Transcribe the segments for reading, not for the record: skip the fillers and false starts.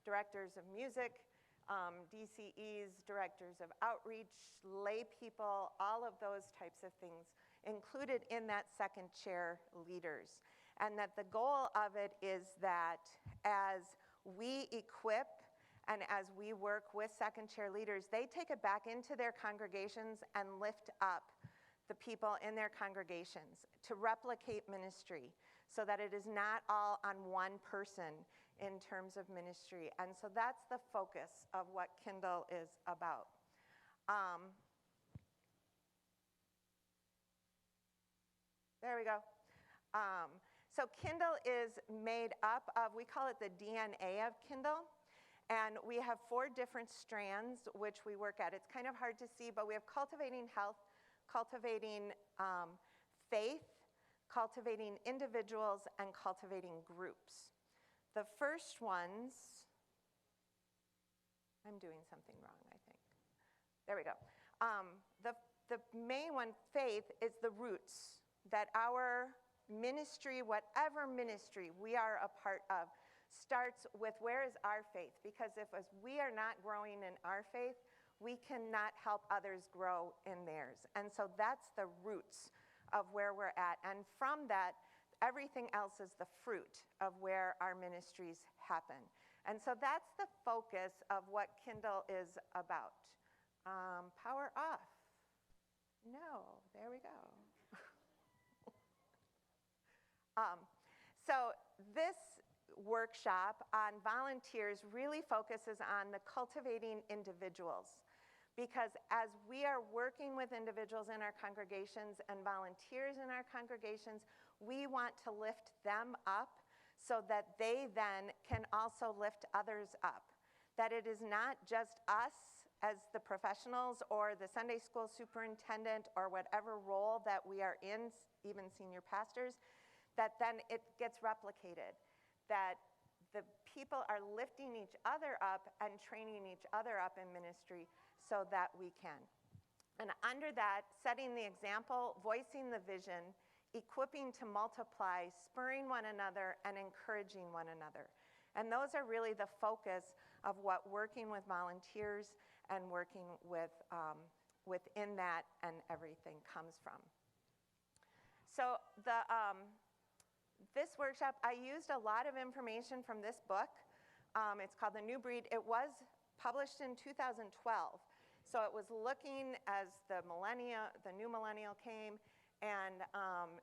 directors of music, DCEs, directors of outreach, lay people, all of those types of things included in that second chair leaders. And that the goal of it is that as we equip and as we work with second chair leaders, they take it back into their congregations and lift up the people in their congregations to replicate ministry so that it is not all on one person in terms of ministry. And so that's the focus of what Kindle is about. There we go. So Kindle is made up of, we call it the DNA of Kindle, and we have 4 different strands which we work at. It's kind of hard to see, but we have cultivating health, cultivating faith, cultivating individuals, and cultivating groups. The first ones, I'm doing something wrong, I think. There we go. The main one, faith, is the roots that our ministry, whatever ministry we are a part of, starts with where is our faith? Because if as we are not growing in our faith, we cannot help others grow in theirs. And so that's the roots of where we're at. And from that, everything else is the fruit of where our ministries happen. And so that's the focus of what Kindle is about. Power off. No, there we go. So this workshop on volunteers really focuses on the cultivating individuals, because as we are working with individuals in our congregations and volunteers in our congregations, we want to lift them up so that they then can also lift others up. That it is not just us as the professionals or the Sunday school superintendent or whatever role that we are in, even senior pastors, that then it gets replicated, that the people are lifting each other up and training each other up in ministry so that we can. And under that, setting the example, voicing the vision, equipping to multiply, spurring one another, and encouraging one another. And those are really the focus of what working with volunteers and working with within that and everything comes from. So this workshop, I used a lot of information from this book. It's called The New Breed. It was published in 2012. So it was looking as the new millennial came, and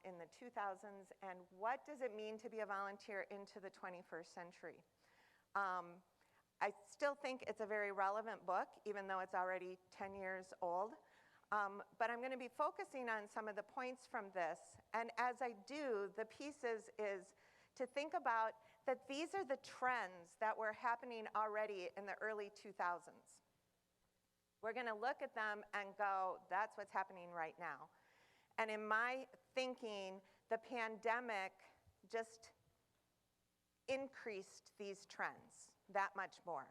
in the 2000s, and what does it mean to be a volunteer into the 21st century? I still think it's a very relevant book, even though it's already 10 years old. But I'm going to be focusing on some of the points from this. And as I do, the pieces is to think about that these are the trends that were happening already in the early 2000s. We're going to look at them and go, that's what's happening right now. And in my thinking, the pandemic just increased these trends that much more.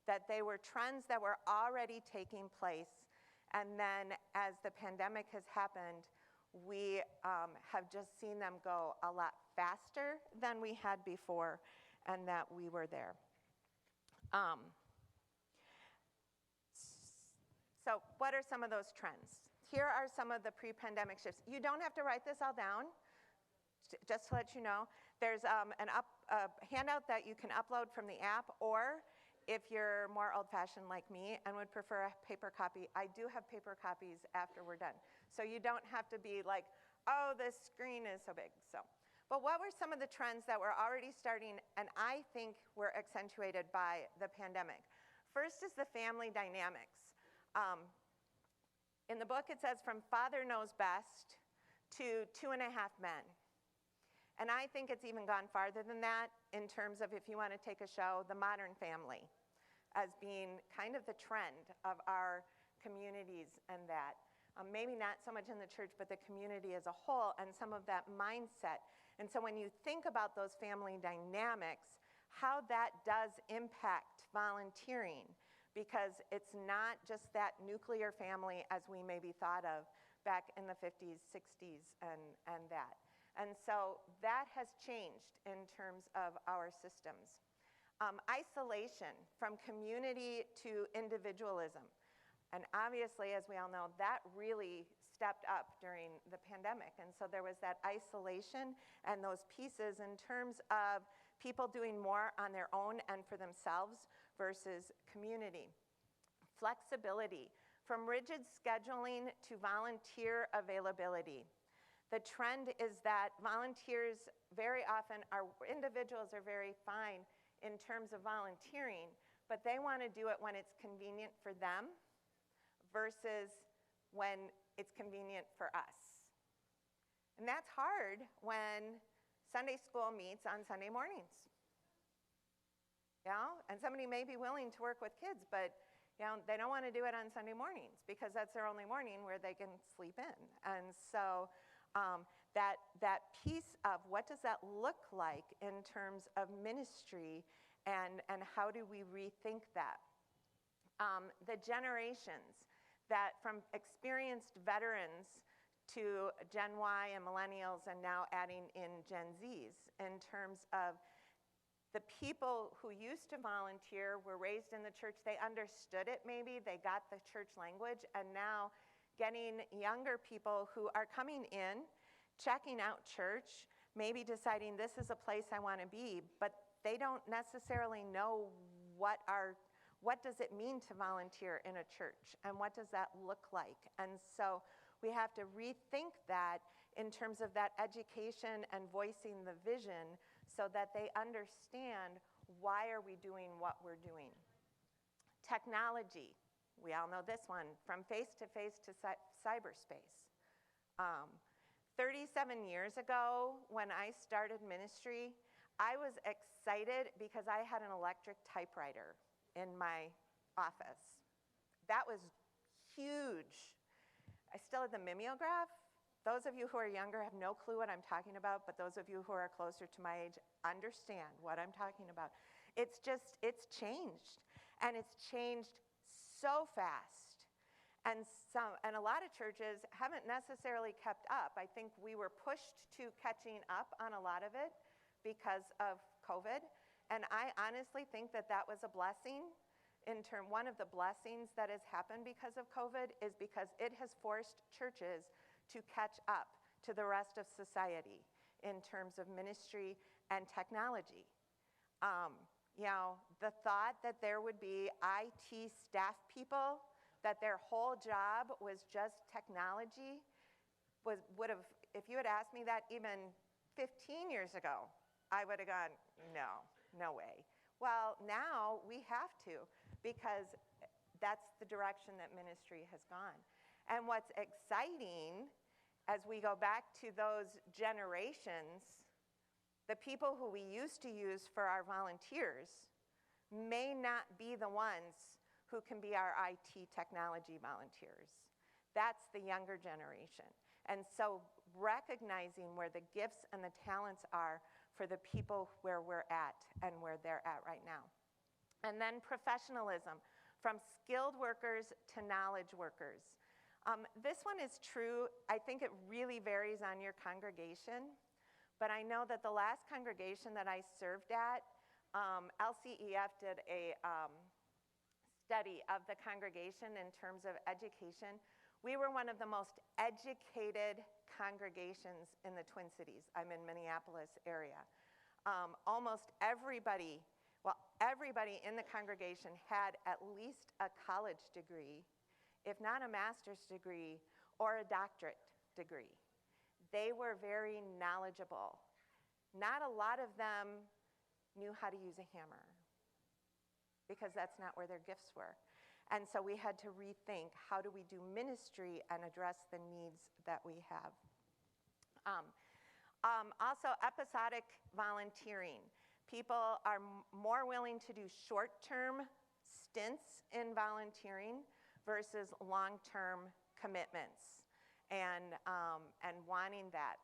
That they were trends that were already taking place. And then as the pandemic has happened, we have just seen them go a lot faster than we had before, and that we were there. So what are some of those trends? Here are some of the pre-pandemic shifts. You don't have to write this all down, just to let you know. There's a handout that you can upload from the app, or if you're more old-fashioned like me and would prefer a paper copy, I do have paper copies after we're done. So you don't have to be like, oh, this screen is so big. But what were some of the trends that were already starting and I think were accentuated by the pandemic? First is the family dynamics. In the book it says from father knows best to 2.5 men. And I think it's even gone farther than that in terms of, if you want to take a show, the Modern Family as being kind of the trend of our communities, and that. Maybe not so much in the church, but the community as a whole, and some of that mindset. And so when you think about those family dynamics, how that does impact volunteering, because it's not just that nuclear family as we maybe thought of back in the 50s, 60s, and that. And so that has changed in terms of our systems. Isolation, from community to individualism. And obviously, as we all know, that really stepped up during the pandemic. And so there was that isolation and those pieces in terms of people doing more on their own and for themselves versus community. Flexibility, from rigid scheduling to volunteer availability. The trend is that volunteers very often are, individuals are very fine in terms of volunteering, but they want to do it when it's convenient for them versus when it's convenient for us. And that's hard when Sunday school meets on Sunday mornings. You know? And somebody may be willing to work with kids, but you know, they don't want to do it on Sunday mornings because that's their only morning where they can sleep in. And so that piece of what does that look like in terms of ministry and how do we rethink that? The generations, that from experienced veterans to Gen Y and millennials and now adding in Gen Zs in terms of the people who used to volunteer were raised in the church, they understood it maybe, they got the church language, and now getting younger people who are coming in, checking out church, maybe deciding this is a place I want to be, but they don't necessarily know what does it mean to volunteer in a church and what does that look like. And so we have to rethink that in terms of that education and voicing the vision so that they understand why are we doing what we're doing. Technology, we all know this one, from face-to-face to cyberspace. 37 years ago when I started ministry, I was excited because I had an electric typewriter in my office. That was huge. I still had the mimeograph. Those of you who are younger have no clue what I'm talking about, but those of you who are closer to my age understand what I'm talking about. It's changed, and it's changed so fast. And a lot of churches haven't necessarily kept up. I think we were pushed to catching up on a lot of it because of COVID, and I honestly think that was a blessing. One of the blessings that has happened because of COVID is because it has forced churches to catch up to the rest of society in terms of ministry and technology. You know, the thought that there would be IT staff people, that their whole job was just technology, would have, if you had asked me that even 15 years ago, I would have gone, no way. Well, now we have to, because that's the direction that ministry has gone. And what's exciting, as we go back to those generations, the people who we used to use for our volunteers may not be the ones who can be our IT technology volunteers. That's the younger generation. And so recognizing where the gifts and the talents are for the people where we're at and where they're at right now. And then professionalism, from skilled workers to knowledge workers. This one is true. I think it really varies on your congregation, but I know that the last congregation that I served at, LCEF did a study of the congregation in terms of education. We were one of the most educated congregations in the Twin Cities. I'm in Minneapolis area. Almost everybody in the congregation had at least a college degree, if not a master's degree or a doctorate degree. They were very knowledgeable. Not a lot of them knew how to use a hammer because that's not where their gifts were. And so we had to rethink, how do we do ministry and address the needs that we have? Also, episodic volunteering. People are more willing to do short-term stints in volunteering versus long-term commitments and wanting that.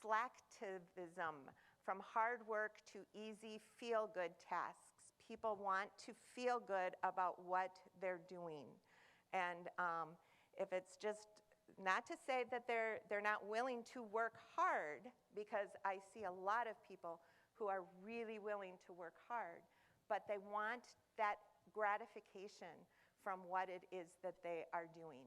Slacktivism, from hard work to easy feel-good tasks. People want to feel good about what they're doing. And if it's just, not to say that they're not willing to work hard, because I see a lot of people who are really willing to work hard, but they want that gratification from what it is that they are doing.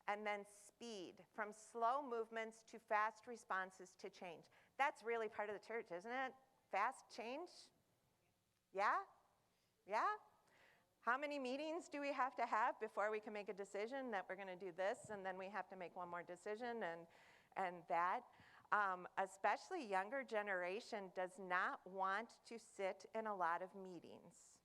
And then speed, from slow movements to fast responses to change. That's really part of the church, isn't it? Fast change? Yeah? Yeah? How many meetings do we have to have before we can make a decision that we're going to do this, and then we have to make one more decision and that? Especially younger generation does not want to sit in a lot of meetings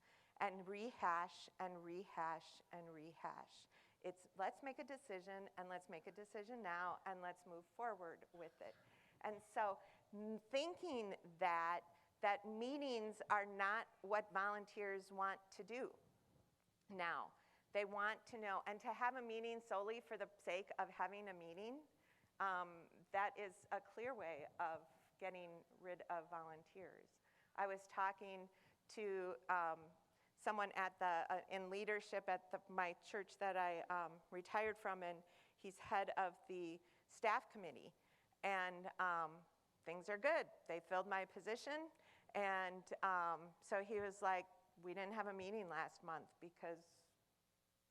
and rehash and rehash and rehash. It's let's make a decision, and let's make a decision now, and let's move forward with it. And so thinking that meetings are not what volunteers want to do now. They want to know, and to have a meeting solely for the sake of having a meeting, that is a clear way of getting rid of volunteers. I was talking to someone in leadership at my church that I retired from, and he's head of the staff committee. And things are good. They filled my position, and so he was like, we didn't have a meeting last month because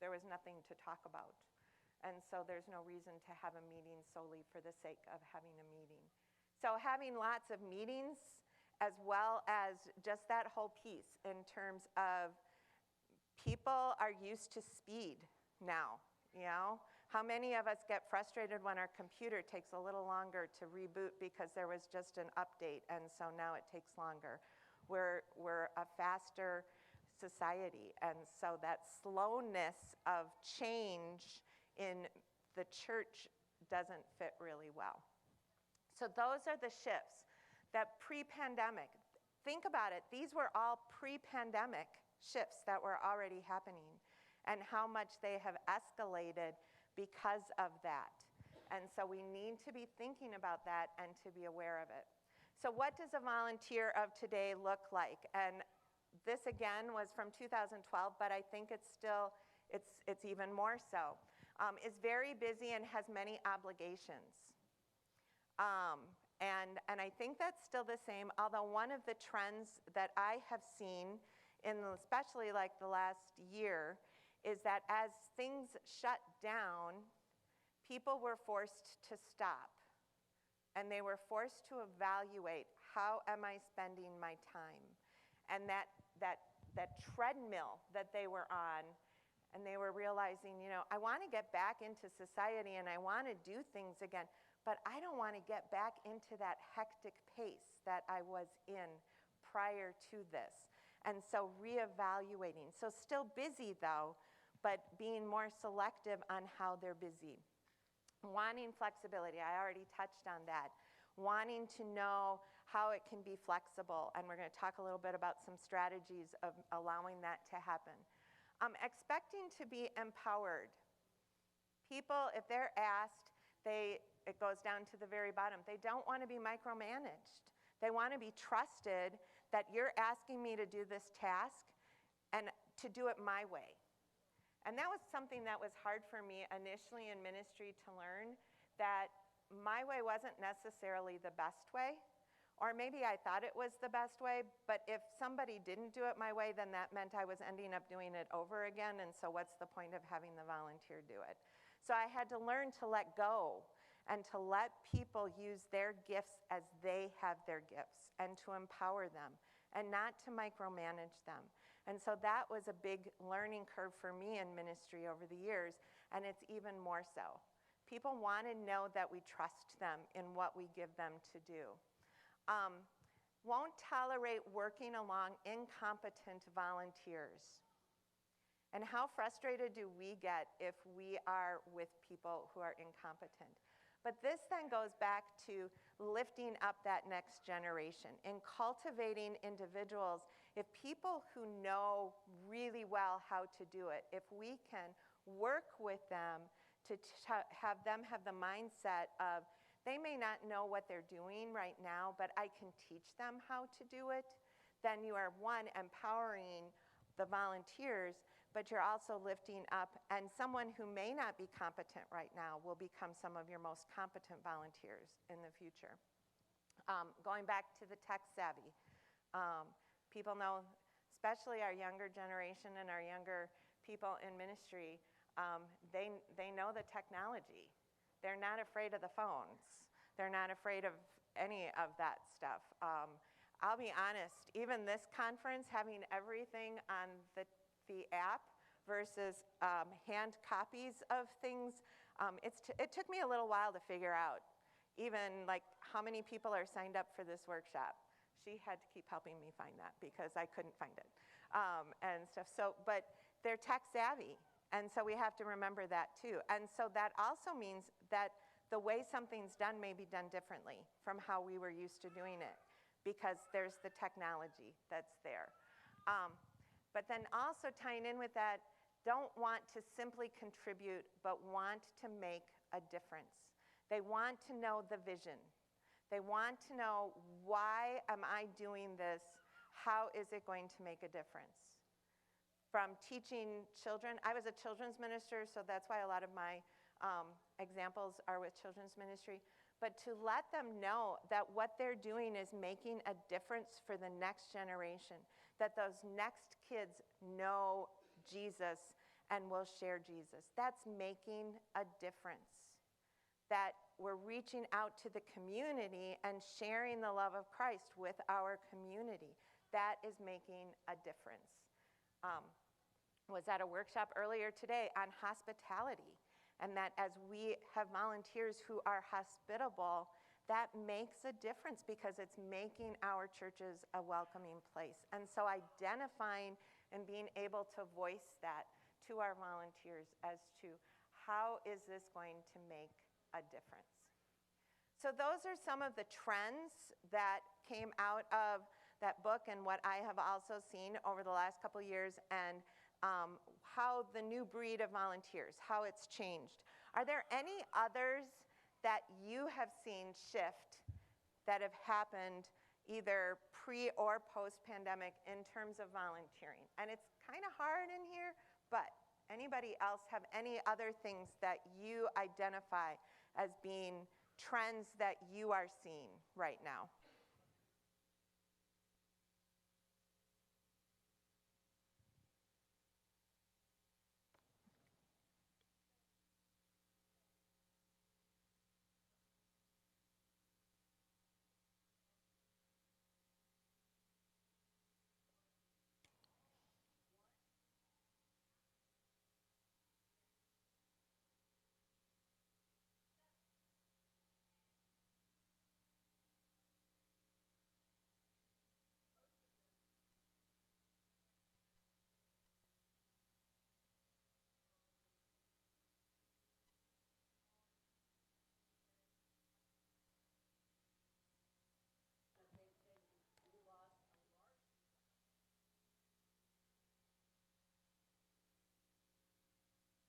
there was nothing to talk about. And so there's no reason to have a meeting solely for the sake of having a meeting. So having lots of meetings, as well as just that whole piece in terms of people are used to speed now, you know? How many of us get frustrated when our computer takes a little longer to reboot because there was just an update, and so now it takes longer? We're a faster society, and so that slowness of change in the church doesn't fit really well. So those are the shifts that pre-pandemic, think about it, these were all pre-pandemic shifts that were already happening, and how much they have escalated because of that. And so we need to be thinking about that and to be aware of it. So what does a volunteer of today look like? And this again was from 2012, but I think it's still, it's even more so. Is very busy and has many obligations. And I think that's still the same, although one of the trends that I have seen, especially like the last year, is that as things shut down, people were forced to stop. And they were forced to evaluate, how am I spending my time? And that treadmill that they were on, and they were realizing, you know, I want to get back into society and I want to do things again, but I don't want to get back into that hectic pace that I was in prior to this. And so reevaluating. So still busy though, but being more selective on how they're busy. Wanting flexibility, I already touched on that. Wanting to know how it can be flexible, and we're going to talk a little bit about some strategies of allowing that to happen. Expecting to be empowered. People, if they're asked, it goes down to the very bottom. They don't want to be micromanaged. They want to be trusted that you're asking me to do this task and to do it my way. And that was something that was hard for me initially in ministry to learn, that my way wasn't necessarily the best way, or maybe I thought it was the best way, but if somebody didn't do it my way, then that meant I was ending up doing it over again, and so what's the point of having the volunteer do it? So I had to learn to let go and to let people use their gifts as they have their gifts, and to empower them and not to micromanage them. And so that was a big learning curve for me in ministry over the years, and it's even more so. People want to know that we trust them in what we give them to do. Won't tolerate working along incompetent volunteers. And how frustrated do we get if we are with people who are incompetent? But this then goes back to lifting up that next generation. In cultivating individuals, if people who know really well how to do it, if we can work with them to have them have the mindset of, they may not know what they're doing right now, but I can teach them how to do it, then you are, one, empowering the volunteers, but you're also lifting up, and someone who may not be competent right now will become some of your most competent volunteers in the future. Going back to the tech savvy. People know, especially our younger generation and our younger people in ministry, they know the technology. They're not afraid of the phones. They're not afraid of any of that stuff. I'll be honest, even this conference, having everything on the app versus hand copies of things, it took me a little while to figure out even like how many people are signed up for this workshop. She had to keep helping me find that because I couldn't find it and stuff. So, but they're tech savvy, and so we have to remember that too. And so that also means that the way something's done may be done differently from how we were used to doing it because there's the technology that's there. But then also tying in with that, don't want to simply contribute, but want to make a difference. They want to know the vision. They want to know, why am I doing this? How is it going to make a difference? From teaching children, I was a children's minister, so that's why a lot of my examples are with children's ministry. But to let them know that what they're doing is making a difference for the next generation, that those next kids know Jesus and will share Jesus. That's making a difference. That we're reaching out to the community and sharing the love of Christ with our community. That is making a difference. Was at a workshop earlier today on hospitality, and that as we have volunteers who are hospitable, that makes a difference because it's making our churches a welcoming place. And so identifying and being able to voice that to our volunteers as to how is this going to make a difference. So those are some of the trends that came out of that book and what I have also seen over the last couple of years, and how the new breed of volunteers, how it's changed. Are there any others that you have seen shift that have happened either pre or post-pandemic in terms of volunteering? And it's kind of hard in here, but anybody else have any other things that you identify as being trends that you are seeing right now?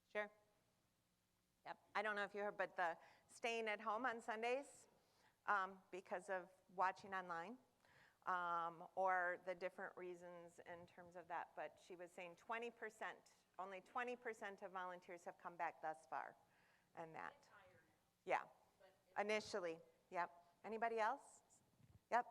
Sure. Yep. I don't know if you heard, but the staying at home on Sundays because of watching online, or the different reasons in terms of that. But she was saying 20%, only 20% of volunteers have come back thus far, and that. Yeah. Initially. Yep. Anybody else? Yep.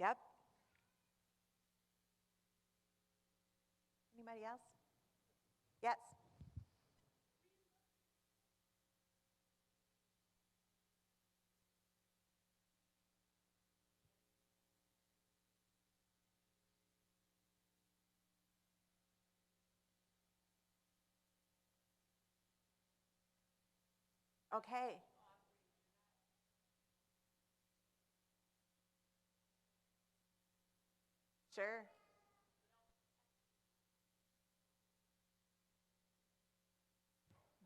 Yep. Anybody else? Yes. Okay. Sure.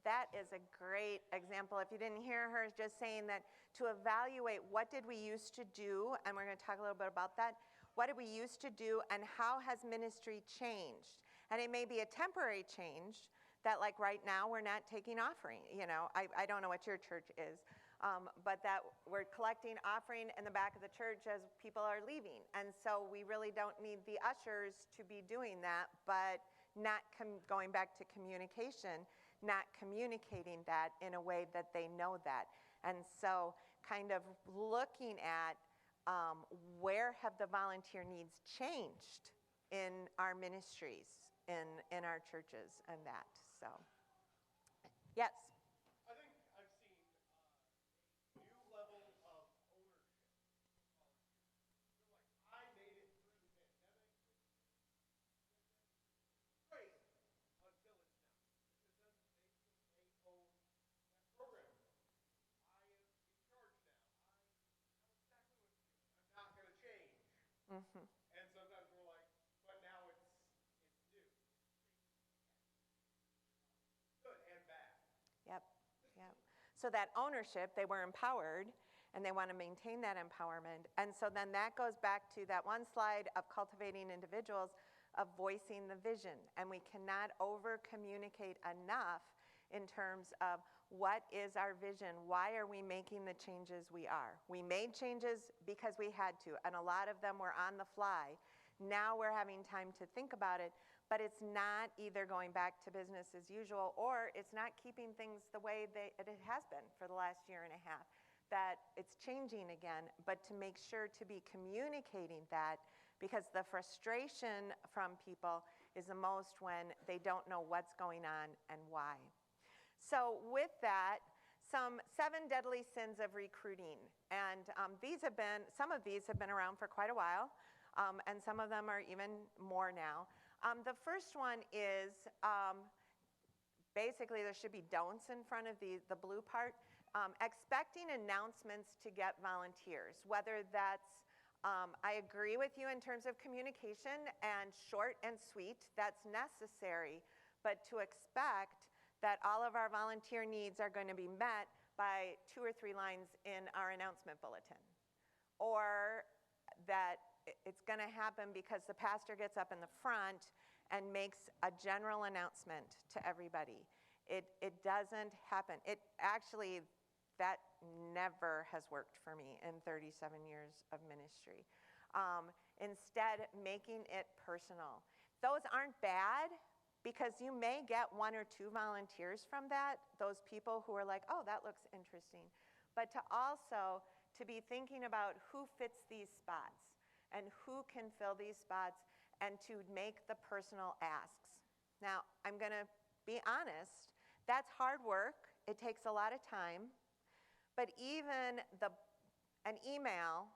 That is a great example. If you didn't hear her just saying that, to evaluate what did we used to do, and we're going to talk a little bit about that. What did we used to do, and how has ministry changed? And it may be a temporary change that, like right now, we're not taking offering. You know, I don't know what your church is, but that we're collecting offering in the back of the church as people are leaving. And so we really don't need the ushers to be doing that, but not going back to communication, not communicating that in a way that they know that. And so kind of looking at where have the volunteer needs changed in our ministries, in our churches and that. So, yes? I think I've seen a new level of ownership. They're like, I made it through the pandemic. Great. Until it's not. Because then they own that program. I am in charge now. I know exactly what to do. I'm not going to change. Mm-hmm. And sometimes we're like, but now it's new. Good and bad. Yep, yep. So that ownership, they were empowered, and they want to maintain that empowerment. And so then that goes back to that one slide of cultivating individuals, of voicing the vision. And we cannot over-communicate enough in terms of what is our vision? Why are we making the changes we are? We made changes because we had to, and a lot of them were on the fly. Now we're having time to think about it, but it's not either going back to business as usual, or it's not keeping things the way it has been for the last year and a half, that it's changing again, but to make sure to be communicating that, because the frustration from people is the most when they don't know what's going on and why. So with that, some 7 deadly sins of recruiting. And some of these have been around for quite a while, and some of them are even more now. The first one is, basically there should be don'ts in front of the blue part. Expecting announcements to get volunteers, whether that's, I agree with you in terms of communication and short and sweet, that's necessary, but to expect that all of our volunteer needs are going to be met by 2 or 3 lines in our announcement bulletin, or that it's going to happen because the pastor gets up in the front and makes a general announcement to everybody. It doesn't happen. That never has worked for me in 37 years of ministry. Instead, making it personal. Those aren't bad, because you may get 1 or 2 volunteers from that, those people who are like, oh, that looks interesting. But to also to be thinking about who fits these spots and who can fill these spots, and to make the personal asks. Now, I'm going to be honest, that's hard work. It takes a lot of time. But even an email,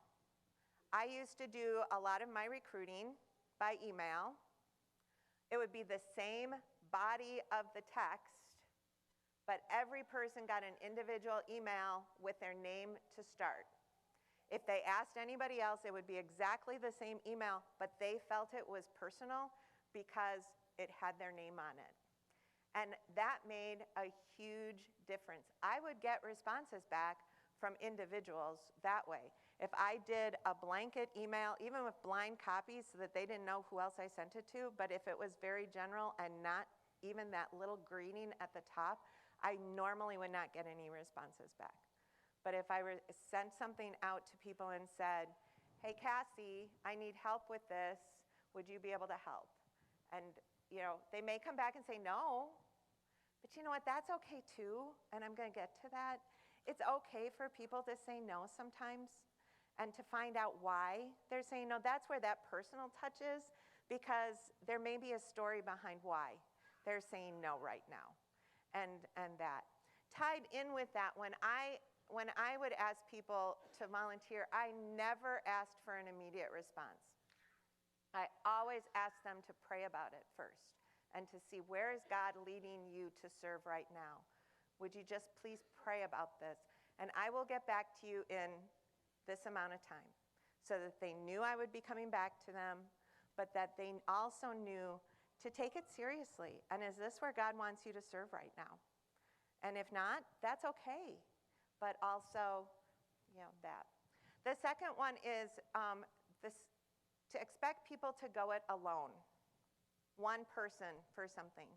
I used to do a lot of my recruiting by email. It would be the same body of the text, but every person got an individual email with their name to start. If they asked anybody else, it would be exactly the same email, but they felt it was personal because it had their name on it. And that made a huge difference. I would get responses back from individuals that way. If I did a blanket email, even with blind copies so that they didn't know who else I sent it to, but if it was very general and not even that little greeting at the top, I normally would not get any responses back. But if I sent something out to people and said, hey, Cassie, I need help with this, would you be able to help? And they may come back and say no, but you know what, that's okay too, and I'm going to get to that. It's okay for people to say no sometimes and to find out why they're saying no. That's where that personal touch is, because there may be a story behind why they're saying no right now. And that. Tied in with that, when I would ask people to volunteer, I never asked for an immediate response. I always asked them to pray about it first and to see, where is God leading you to serve right now? Would you just please pray about this? And I will get back to you in this amount of time, so that they knew I would be coming back to them, but that they also knew to take it seriously. And is this where God wants you to serve right now? And if not, that's okay. But also, that. The second one is to expect people to go it alone. One person for something.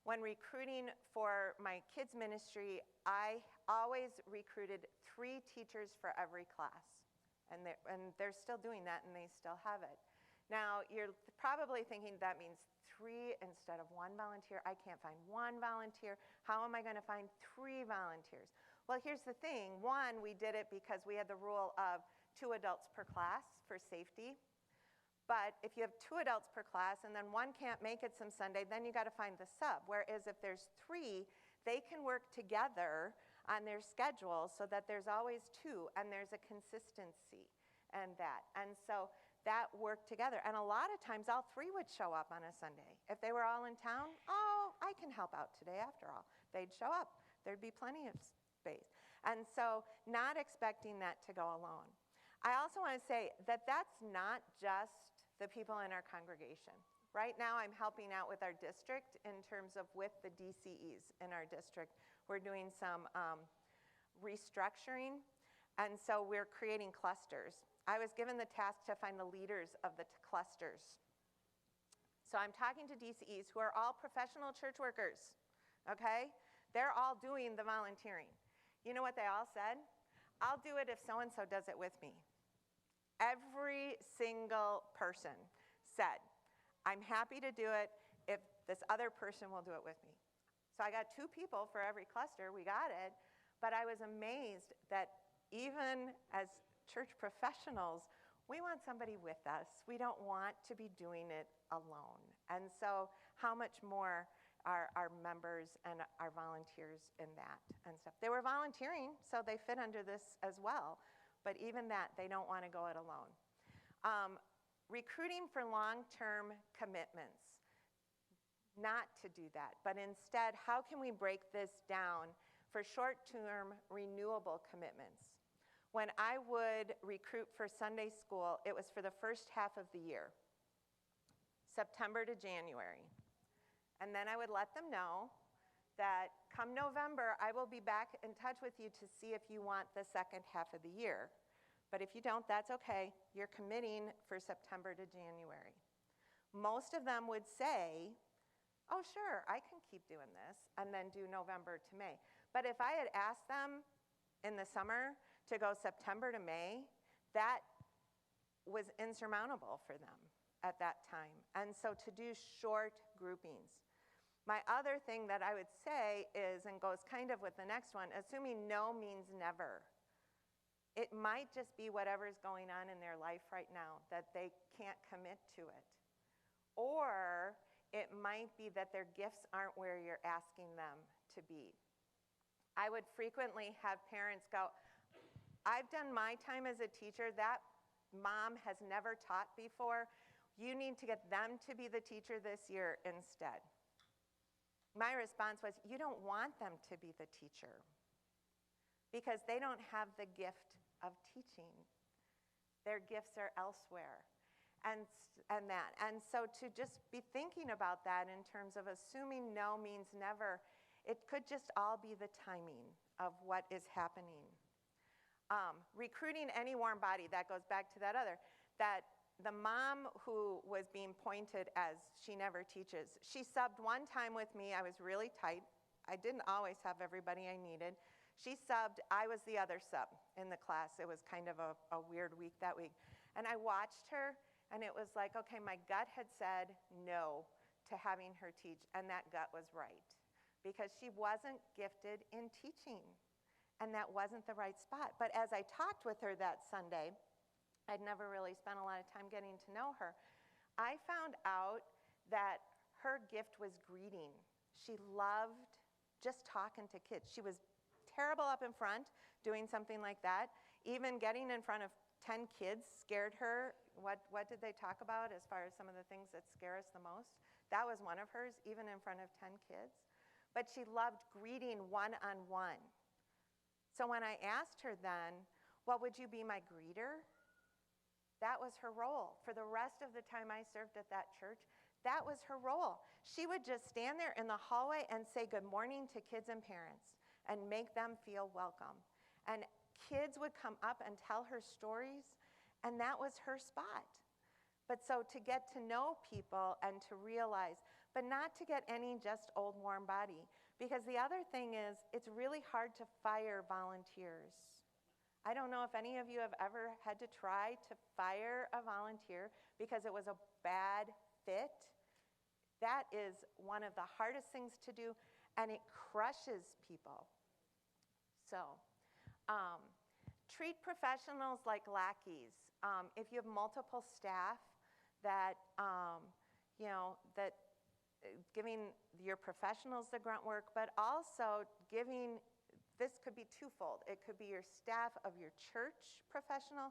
When recruiting for my kids' ministry, I always recruited 3 teachers for every class. And they're still doing that, and they still have it. Now, you're probably thinking that means 3 instead of 1 volunteer. I can't find 1 volunteer. How am I going to find 3 volunteers? Well, here's the thing. 1, we did it because we had the rule of 2 adults per class for safety. But if you have 2 adults per class and then 1 can't make it some Sunday, then you got to find the sub. Whereas if there's 3, they can work together on their schedule so that there's always 2 and there's a consistency and that. And so that worked together. And a lot of times all 3 would show up on a Sunday. If they were all in town, oh, I can help out today after all. They'd show up. There'd be plenty of space. And so not expecting that to go alone. I also want to say that that's not just the people in our congregation. Right now I'm helping out with our district in terms of with the DCEs in our district. We're doing some restructuring, and so we're creating clusters. I was given the task to find the leaders of the clusters. So I'm talking to DCEs who are all professional church workers, okay? They're all doing the volunteering. You know what they all said? I'll do it if so-and-so does it with me. Every single person said, I'm happy to do it if this other person will do it with me. So I got 2 people for every cluster, we got it, but I was amazed that even as church professionals, we want somebody with us. We don't want to be doing it alone. And so how much more are our members and our volunteers in that and stuff. They were volunteering, so they fit under this as well. But even that, they don't want to go it alone. Recruiting for long-term commitments, not to do that, but instead, how can we break this down for short-term renewable commitments? When I would recruit for Sunday school, it was for the first half of the year, September to January. And then I would let them know that come November, I will be back in touch with you to see if you want the second half of the year. But if you don't, that's okay. You're committing for September to January. Most of them would say, oh, sure, I can keep doing this, and then do November to May. But if I had asked them in the summer to go September to May, that was insurmountable for them at that time. And so to do short groupings. My other thing that I would say is, and goes kind of with the next one, assuming no means never. It might just be whatever's going on in their life right now, that they can't commit to it. Or it might be that their gifts aren't where you're asking them to be. I would frequently have parents go, I've done my time as a teacher, that mom has never taught before. You need to get them to be the teacher this year instead. My response was, you don't want them to be the teacher because they don't have the gift of teaching. Their gifts are elsewhere. And so to just be thinking about that in terms of assuming no means never, it could just all be the timing of what is happening. Recruiting any warm body, that goes back to that other, that the mom who was being pointed as she never teaches, she subbed one time with me. I was really tight. I didn't always have everybody I needed. She subbed, I was the other sub in the class. It was kind of a weird week that week. And I watched her, and it was like, okay, my gut had said no to having her teach, and that gut was right, because she wasn't gifted in teaching, and that wasn't the right spot. But as I talked with her that Sunday, I'd never really spent a lot of time getting to know her, I found out that her gift was greeting. She loved just talking to kids. She was terrible up in front doing something like that. Even getting in front of 10 kids scared her. What did they talk about as far as some of the things that scare us the most? That was one of hers, even in front of 10 kids. But she loved greeting one-on-one. So when I asked her then, well, would you be my greeter? That was her role. For the rest of the time I served at that church, that was her role. She would just stand there in the hallway and say good morning to kids and parents and make them feel welcome. And kids would come up and tell her stories, and that was her spot. But so to get to know people and to realize, but not to get any just old warm body. Because the other thing is, it's really hard to fire volunteers. I don't know if any of you have ever had to try to fire a volunteer because it was a bad fit. That is one of the hardest things to do, and it crushes people. So, treat professionals like lackeys. If you have multiple staff that, that giving your professionals the grunt work, but also giving, this could be twofold. It could be your staff of your church professional,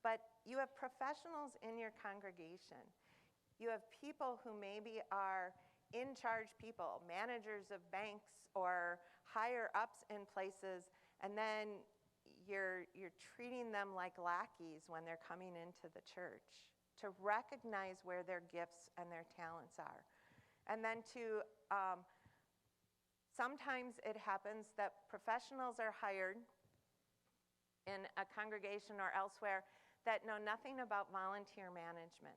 but you have professionals in your congregation. You have people who maybe are in charge people, managers of banks or higher ups in places, and then you're treating them like lackeys when they're coming into the church, to recognize where their gifts and their talents are. And then to, sometimes it happens that professionals are hired in a congregation or elsewhere that know nothing about volunteer management,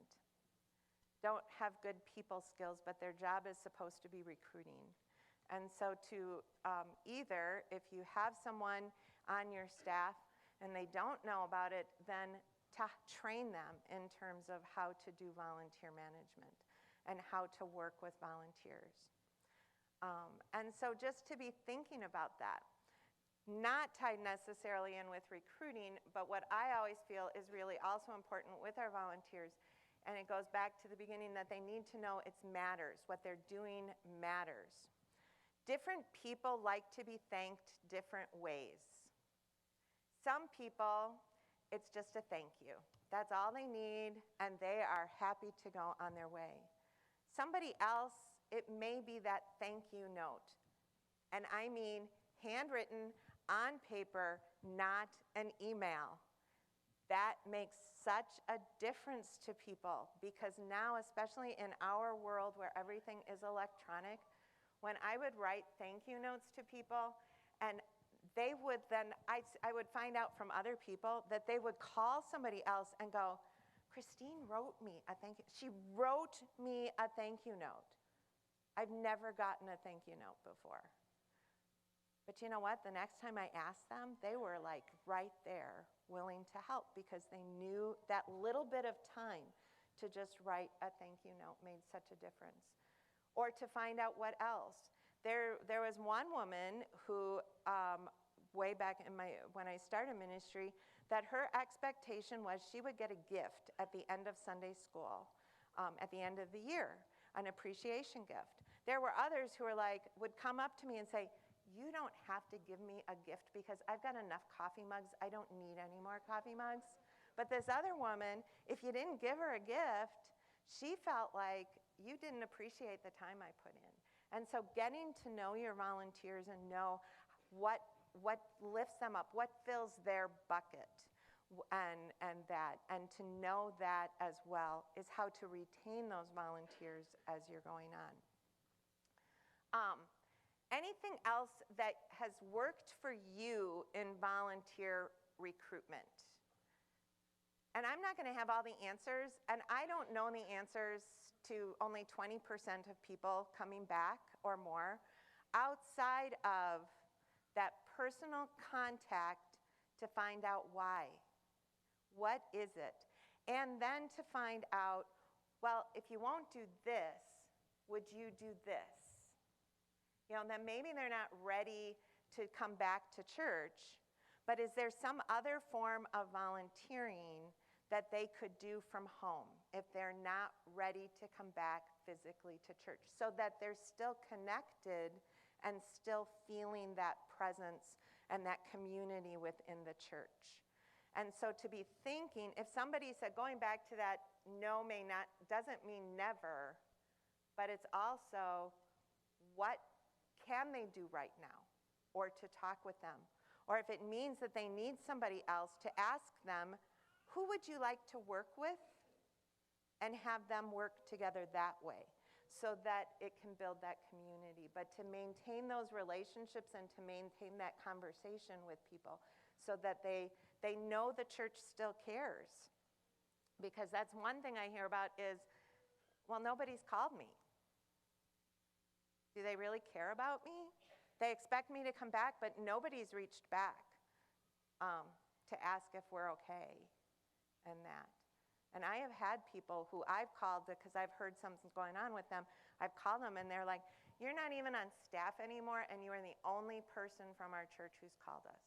don't have good people skills, but their job is supposed to be recruiting. And so to either, if you have someone on your staff and they don't know about it, then to train them in terms of how to do volunteer management and how to work with volunteers. And so just to be thinking about that, not tied necessarily in with recruiting, but what I always feel is really also important with our volunteers, and it goes back to the beginning, that they need to know it matters. What they're doing matters. Different people like to be thanked different ways. Some people, it's just a thank you. That's all they need, and they are happy to go on their way. Somebody else, it may be that thank you note. And I mean handwritten on paper, not an email. That makes such a difference to people, because now, especially in our world where everything is electronic, when I would write thank you notes to people, and they would then, I would find out from other people that they would call somebody else and go, Christine wrote me a thank you. She wrote me a thank you note. I've never gotten a thank you note before. But you know what? The next time I asked them, they were like right there, willing to help, because they knew that little bit of time to just write a thank you note made such a difference. Or to find out what else. There was one woman who, way back when I started ministry, that her expectation was she would get a gift at the end of Sunday school, at the end of the year, an appreciation gift. There were others who would come up to me and say, you don't have to give me a gift because I've got enough coffee mugs. I don't need any more coffee mugs. But this other woman, if you didn't give her a gift, she felt like you didn't appreciate the time I put in. And so getting to know your volunteers and know what lifts them up, what fills their bucket, and to know that as well is how to retain those volunteers as you're going on. Anything else that has worked for you in volunteer recruitment? And I'm not going to have all the answers, and I don't know the answers to only 20% of people coming back or more, outside of that personal contact to find out why. What is it? And then to find out, well, if you won't do this, would you do this? Then maybe they're not ready to come back to church, but is there some other form of volunteering that they could do from home if they're not ready to come back physically to church, so that they're still connected and still feeling that presence and that community within the church? And so to be thinking, if somebody said, going back to that no may not, doesn't mean never, but it's also what can they do right now, or to talk with them? Or if it means that they need somebody else, to ask them, who would you like to work with? And have them work together that way, so that it can build that community. But to maintain those relationships and to maintain that conversation with people, so that they know the church still cares. Because that's one thing I hear about is, well, nobody's called me. Do they really care about me? They expect me to come back, but nobody's reached back to ask if we're okay and that. And I have had people who I've called because I've heard something's going on with them. I've called them and they're like, you're not even on staff anymore and you are the only person from our church who's called us.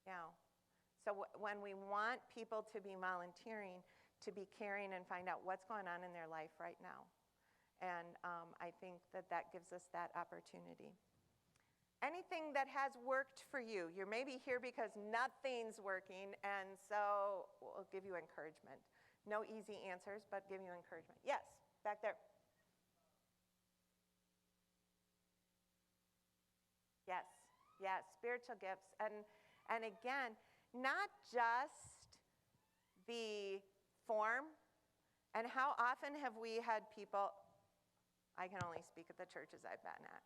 Yeah. So when we want people to be volunteering, to be caring and find out what's going on in their life right now. And I think that gives us that opportunity. Anything that has worked for you. You're maybe here because nothing's working, and so we'll give you encouragement. No easy answers, but give you encouragement. Yes, back there. Yes, yes, spiritual gifts. And again, not just the form, and how often have we had people, I can only speak at the churches I've been at.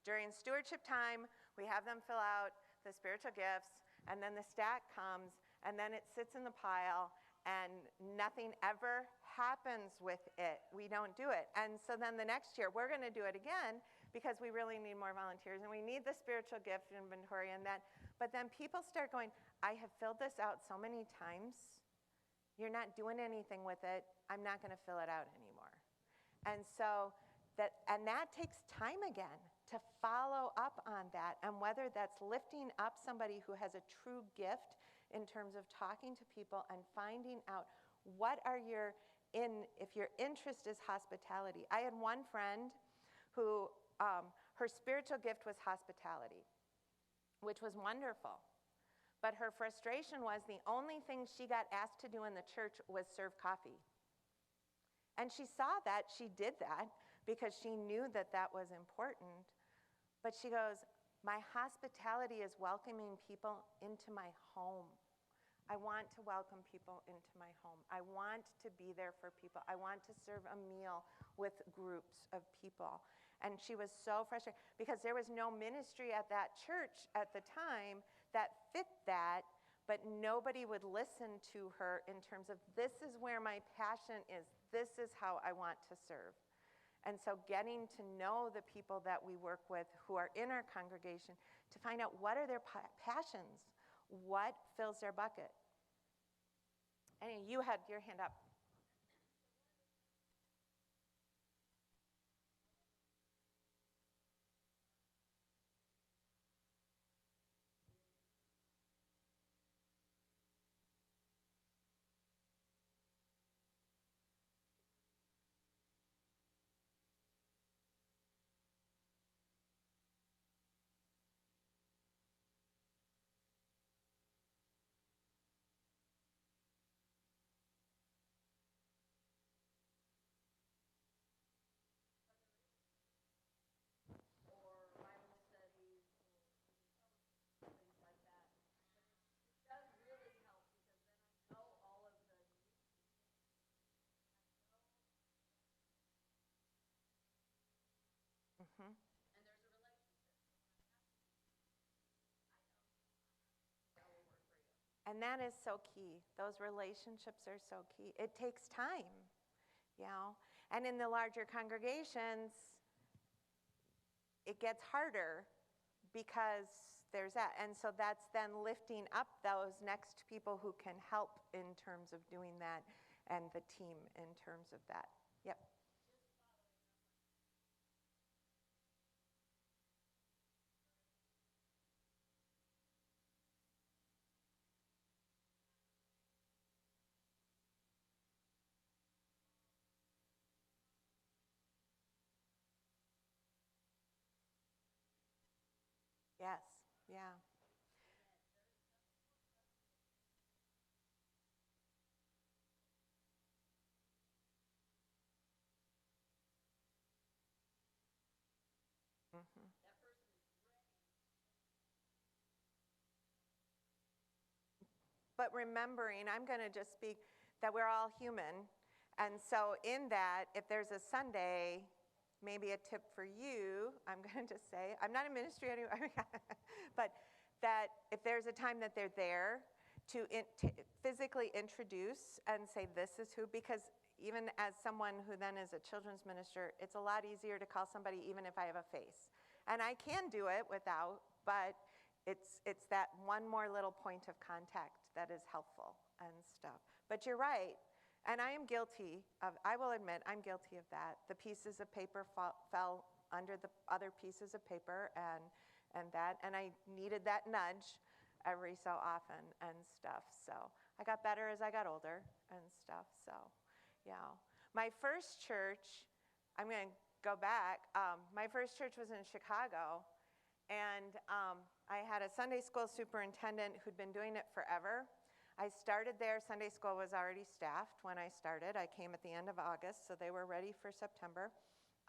During stewardship time, we have them fill out the spiritual gifts, and then the stack comes, and then it sits in the pile, and nothing ever happens with it. We don't do it. And so then the next year, we're going to do it again because we really need more volunteers, and we need the spiritual gift inventory and that. But then people start going, I have filled this out so many times. You're not doing anything with it. I'm not going to fill it out anymore. And so that takes time again to follow up on that, and whether that's lifting up somebody who has a true gift in terms of talking to people and finding out if your interest is hospitality. I had one friend who her spiritual gift was hospitality, which was wonderful. But her frustration was the only thing she got asked to do in the church was serve coffee. And she saw that, she did that, because she knew that was important. But she goes, my hospitality is welcoming people into my home. I want to welcome people into my home. I want to be there for people. I want to serve a meal with groups of people. And she was so frustrated because there was no ministry at that church at the time that fit that, but nobody would listen to her in terms of, this is where my passion is. This is how I want to serve. And so getting to know the people that we work with who are in our congregation to find out what are their passions, what fills their bucket. And you had your hand up. Mm-hmm. And that is so key. Those relationships are so key. It takes time, you know. And in the larger congregations, it gets harder because there's that. And so that's then lifting up those next people who can help in terms of doing that, and the team in terms of that. Yep. Yes. Yeah. Mm-hmm. But remembering, I'm going to just speak that we're all human. And so in that, if there's a Sunday, maybe a tip for you, I'm going to just say, I'm not in ministry anymore, but that if there's a time that they're there, physically introduce and say, this is who, because even as someone who then is a children's minister, it's a lot easier to call somebody even if I have a face. And I can do it without, but it's that one more little point of contact that is helpful and stuff. But you're right, and I am guilty of, I will admit, I'm guilty of that. The pieces of paper fell under the other pieces of paper and I needed that nudge every so often and stuff. So I got better as I got older and stuff. So, yeah. My first church, I'm going to go back. My first church was in Chicago, and I had a Sunday school superintendent who'd been doing it forever. I started there. Sunday school was already staffed when I started. I came at the end of August, so they were ready for September.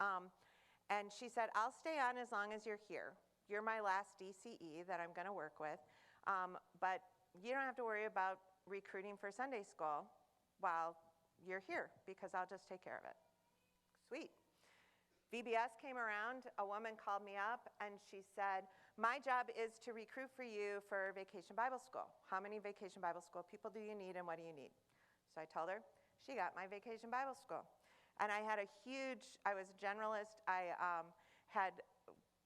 And she said, I'll stay on as long as you're here. You're my last DCE that I'm going to work with. But you don't have to worry about recruiting for Sunday school while you're here, because I'll just take care of it. Sweet. VBS came around. A woman called me up, and she said, my job is to recruit for you for Vacation Bible School. How many Vacation Bible School people do you need, and what do you need? So I told her. She got my Vacation Bible School. And I had I was a generalist. I had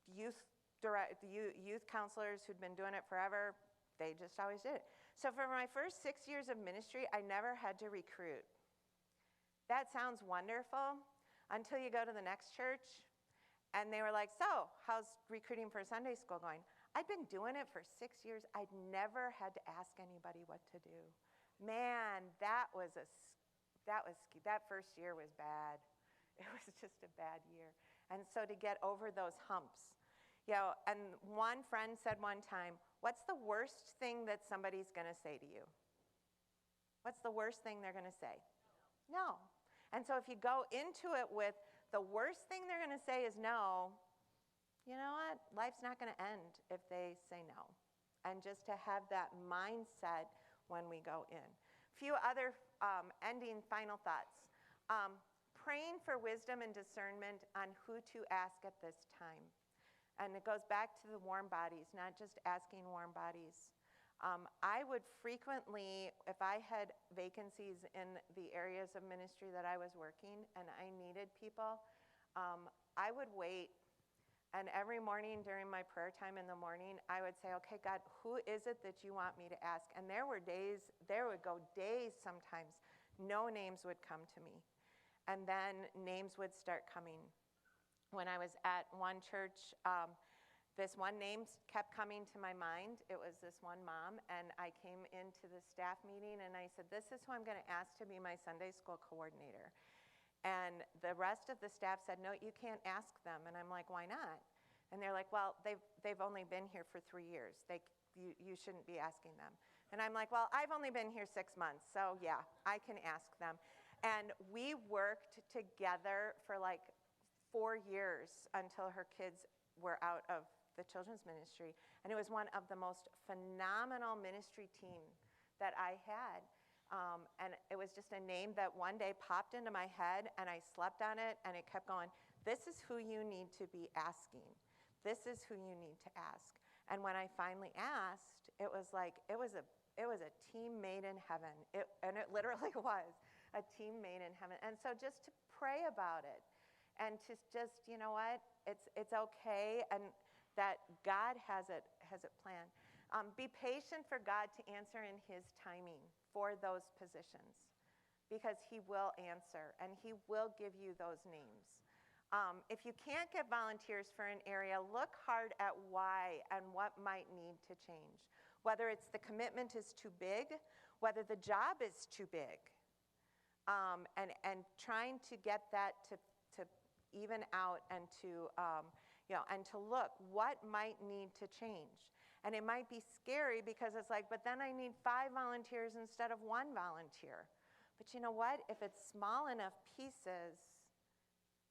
youth counselors who'd been doing it forever. They just always did it. So for my first 6 years of ministry, I never had to recruit. That sounds wonderful until you go to the next church, and they were like, so how's recruiting for Sunday school going? I'd been doing it for 6 years. I'd never had to ask anybody what to do. Man, that first year was bad. It was just a bad year. And so to get over those humps, and one friend said one time, what's the worst thing that somebody's going to say to you? What's the worst thing they're going to say? No. And so if you go into it with the worst thing they're going to say is no, you know what? Life's not going to end if they say no. And just to have that mindset when we go in. A few other ending final thoughts. Praying for wisdom and discernment on who to ask at this time. And it goes back to the warm bodies, not just asking warm bodies. I would frequently, if I had vacancies in the areas of ministry that I was working and I needed people, I would wait. And every morning during my prayer time in the morning, I would say, okay, God, who is it that you want me to ask? And there would go days sometimes, no names would come to me. And then names would start coming. When I was at one church, this one name kept coming to my mind. It was this one mom, and I came into the staff meeting, and I said, this is who I'm going to ask to be my Sunday school coordinator. And the rest of the staff said, no, you can't ask them. And I'm like, why not? And they're like, well, they've only been here for 3 years. You shouldn't be asking them. And I'm like, well, I've only been here 6 months, so yeah, I can ask them. And we worked together for like 4 years until her kids were out of the children's ministry. And it was one of the most phenomenal ministry team that I had. And it was just a name that one day popped into my head, and I slept on it, and it kept going, this is who you need to be asking. This is who you need to ask. And when I finally asked, it was like, it was a team made in heaven. And it literally was a team made in heaven. And so just to pray about it, and to just, you know what, it's okay, and that God has it planned. Be patient for God to answer in his timing for those positions, because he will answer, and he will give you those names. If you can't get volunteers for an area, look hard at why and what might need to change. Whether it's the commitment is too big, whether the job is too big, and trying to get that to even out, and to and to look what might need to change. And it might be scary, because it's like, but then I need 5 volunteers instead of 1 volunteer. But you know what? If it's small enough pieces,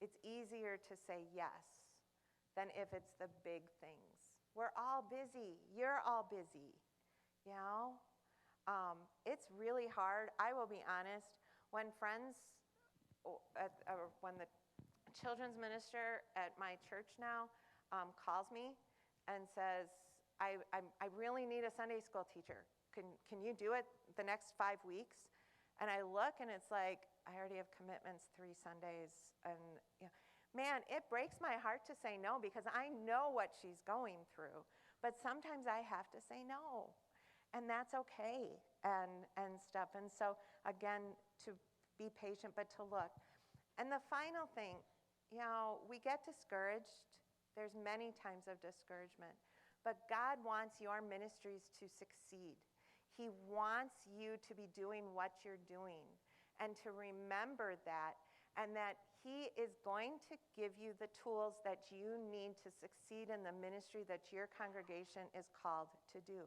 it's easier to say yes than if it's the big things. We're all busy. You're all busy. You know? It's really hard. I will be honest. When when the children's minister at my church now calls me and says, I really need a Sunday school teacher. can you do it the next 5 weeks? And I look and it's like, I already have commitments 3 Sundays. And man, it breaks my heart to say no because I know what she's going through. But sometimes I have to say no. And that's okay and stuff. And so again, to be patient, but to look. And the final thing, we get discouraged. There's many times of discouragement. But God wants your ministries to succeed. He wants you to be doing what you're doing and to remember that, and that He is going to give you the tools that you need to succeed in the ministry that your congregation is called to do.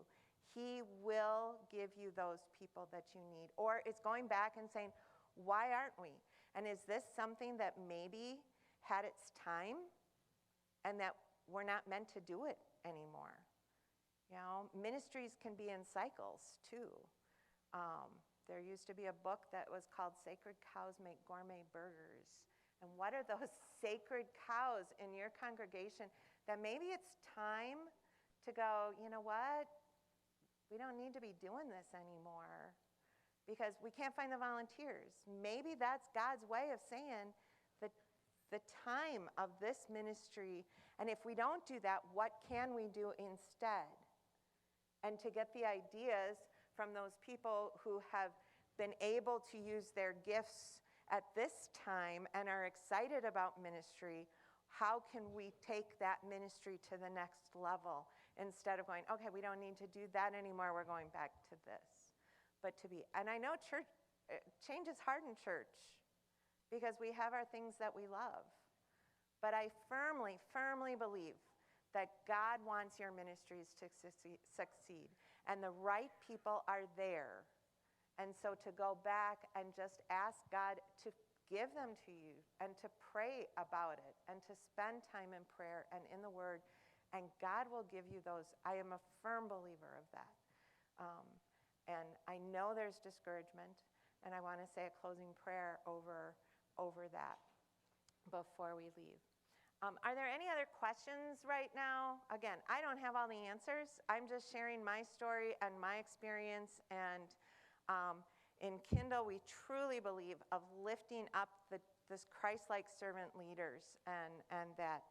He will give you those people that you need. Or it's going back and saying, why aren't we? And is this something that maybe had its time and that we're not meant to do it anymore? Ministries can be in cycles too. There used to be a book that was called Sacred Cows Make Gourmet Burgers. And what are those sacred cows in your congregation that maybe it's time to go, you know what? We don't need to be doing this anymore because we can't find the volunteers. Maybe that's God's way of saying that the time of this ministry, and if we don't do that, what can we do instead? And to get the ideas from those people who have been able to use their gifts at this time and are excited about ministry, how can we take that ministry to the next level instead of going, okay, we don't need to do that anymore, we're going back to this. But and I know change is hard in church because we have our things that we love. But I firmly, firmly believe that God wants your ministries to succeed, and the right people are there. And so to go back and just ask God to give them to you and to pray about it and to spend time in prayer and in the Word, and God will give you those. I am a firm believer of that. And I know there's discouragement, and I want to say a closing prayer over that before we leave. Are there any other questions right now? Again, I don't have all the answers. I'm just sharing my story and my experience. And in Kindle, we truly believe of lifting up this Christ-like servant leaders and that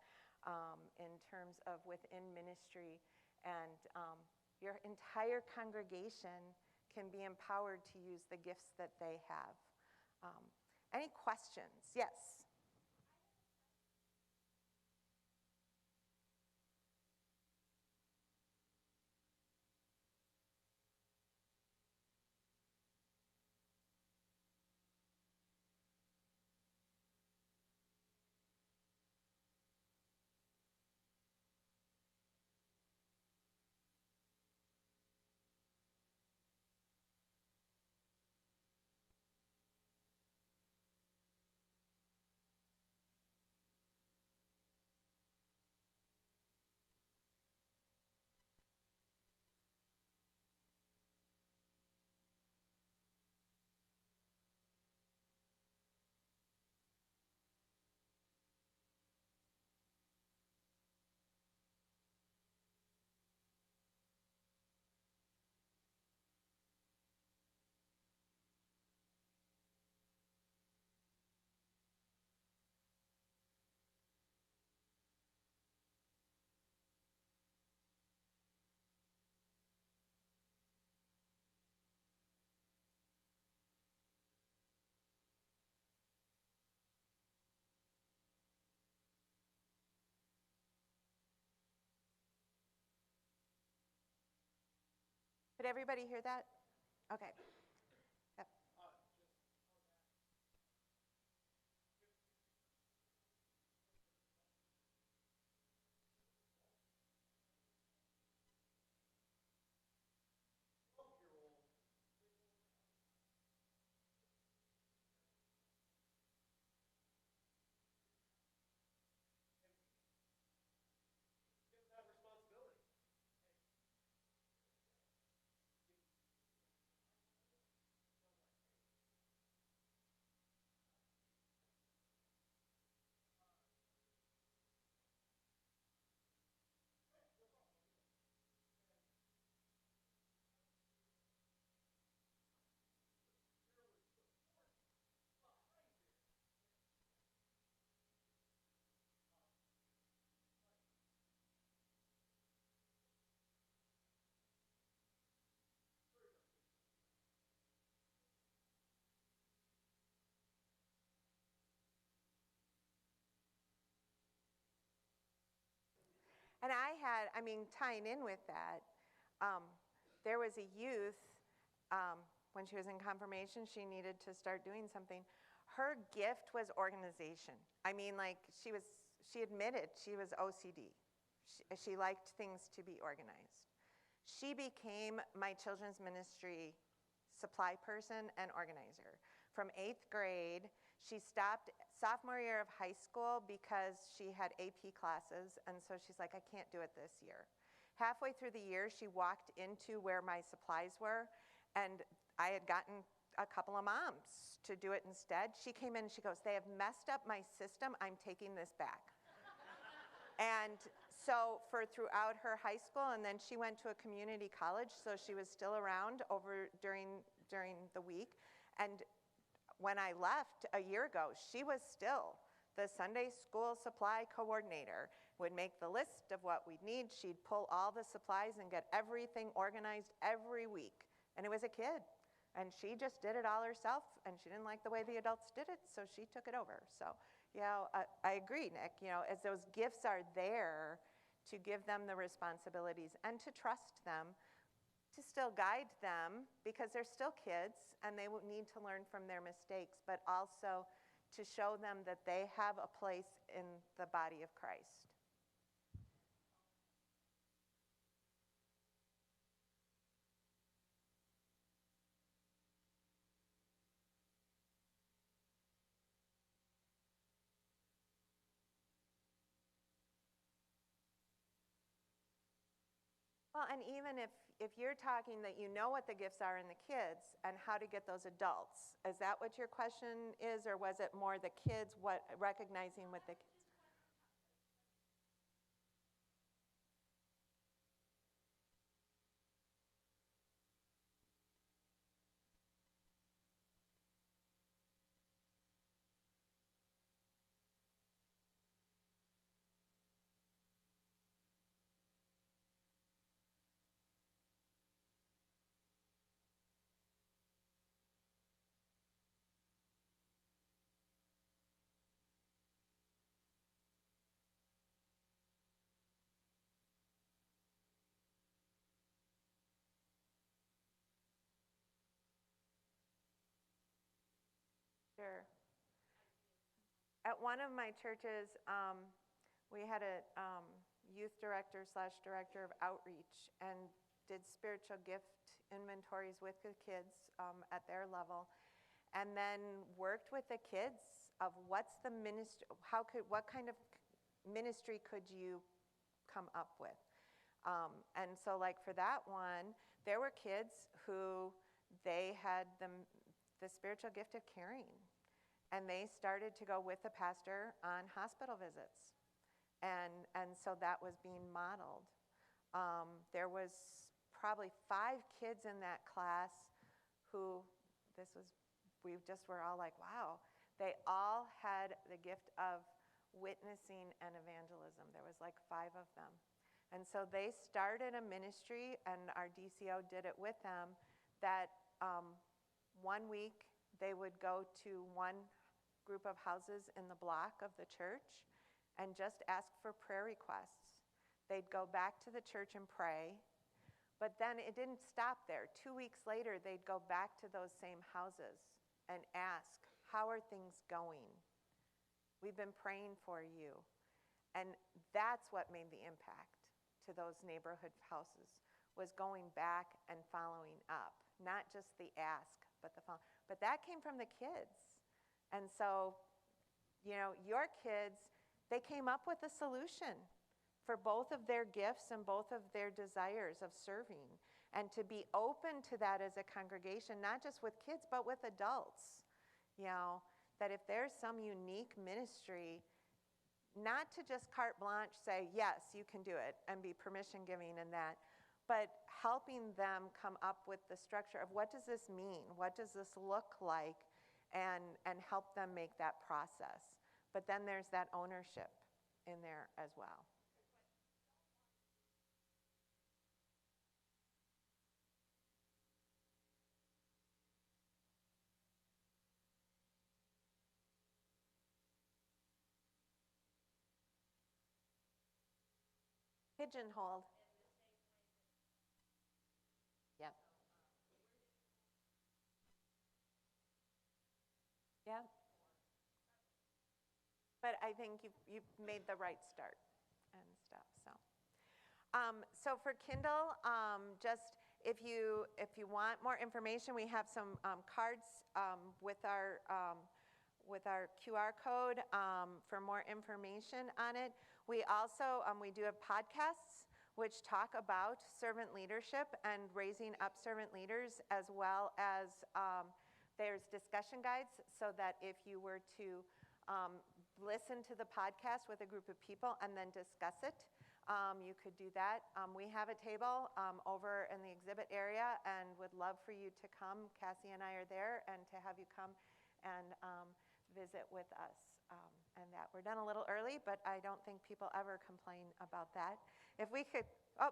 in terms of within ministry. And your entire congregation can be empowered to use the gifts that they have. Any questions? Yes. Did everybody hear that? Okay. Yep. That responsibility. And tying in with that, there was a youth, when she was in confirmation, she needed to start doing something. Her gift was organization. She admitted she was OCD. She liked things to be organized. She became my children's ministry supply person and organizer. From 8th grade, she stopped sophomore year of high school because she had AP classes, and so she's like, I can't do it this year. Halfway through the year, she walked into where my supplies were, and I had gotten a couple of moms to do it instead. She came in and she goes, they have messed up my system, I'm taking this back. And so throughout her high school, and then she went to a community college, so she was still around during the week. And when I left a year ago, she was still the Sunday school supply coordinator, would make the list of what we'd need. She'd pull all the supplies and get everything organized every week. And it was a kid. And she just did it all herself, and she didn't like the way the adults did it, so she took it over. So, I agree, Nick. As those gifts are there, to give them the responsibilities and to trust them, to still guide them, because they're still kids and they will need to learn from their mistakes, but also to show them that they have a place in the body of Christ. Well, and even if you're talking that you know what the gifts are in the kids and how to get those adults, is that what your question is, or was it more the kids, recognizing what the kids? Sure. At one of my churches, we had a youth director / director of outreach, and did spiritual gift inventories with the kids at their level, and then worked with the kids of what's the ministry, what kind of ministry could you come up with. And so like for that one, there were kids who they had the spiritual gift of caring. And they started to go with the pastor on hospital visits. And so that was being modeled. There was probably 5 kids in that class who, we just were all like, wow. They all had the gift of witnessing and evangelism. There was like 5 of them. And so they started a ministry, and our DCO did it with them, that 1 week they would go to one group of houses in the block of the church and just ask for prayer requests. They'd go back to the church and pray, but then it didn't stop there. 2 weeks later, they'd go back to those same houses and ask, how are things going? We've been praying for you. And that's what made the impact to those neighborhood houses, was going back and following up. Not just the ask, but the follow. But that came from the kids. And so, your kids, they came up with a solution for both of their gifts and both of their desires of serving. And to be open to that as a congregation, not just with kids, but with adults. That if there's some unique ministry, not to just carte blanche say, yes, you can do it, and be permission giving in that, but helping them come up with the structure of what does this mean? What does this look like? And help them make that process. But then there's that ownership in there as well. Pigeonholed. Yep. Yeah. But I think you've made the right start and stuff. So for Kindle, just if you want more information, we have some cards with our QR code for more information on it. We also we do have podcasts which talk about servant leadership and raising up servant leaders, as well as there's discussion guides, so that if you were to listen to the podcast with a group of people and then discuss it, you could do that. We have a table over in the exhibit area and would love for you to come. Cassie and I are there, and to have you come and visit with us. And that we're done a little early, but I don't think people ever complain about that. If we could, oh,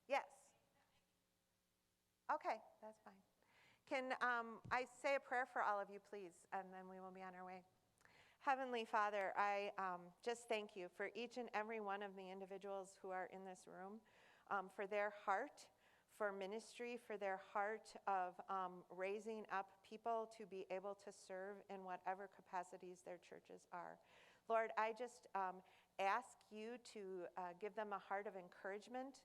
yes. Okay, that's fine. Can I say a prayer for all of you, please, and then we will be on our way. Heavenly Father, I just thank you for each and every one of the individuals who are in this room, for their heart for ministry, for their heart of raising up people to be able to serve in whatever capacities their churches are. Lord, I just ask you to give them a heart of encouragement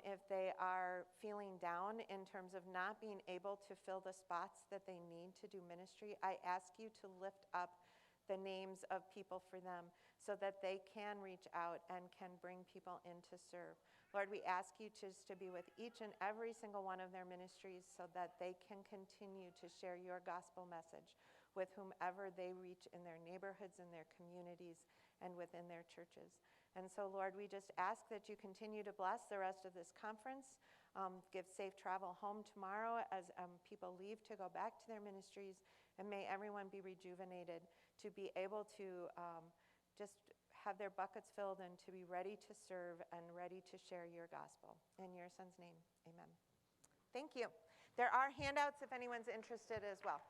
if they are feeling down in terms of not being able to fill the spots that they need to do ministry. I ask you to lift up the names of people for them so that they can reach out and can bring people in to serve. Lord, we ask you just to be with each and every single one of their ministries so that they can continue to share your gospel message with whomever they reach in their neighborhoods, in their communities, and within their churches. And so, Lord, we just ask that you continue to bless the rest of this conference, give safe travel home tomorrow as people leave to go back to their ministries, and may everyone be rejuvenated to be able to just have their buckets filled and to be ready to serve and ready to share your gospel. In your son's name, amen. Thank you. There are handouts if anyone's interested as well.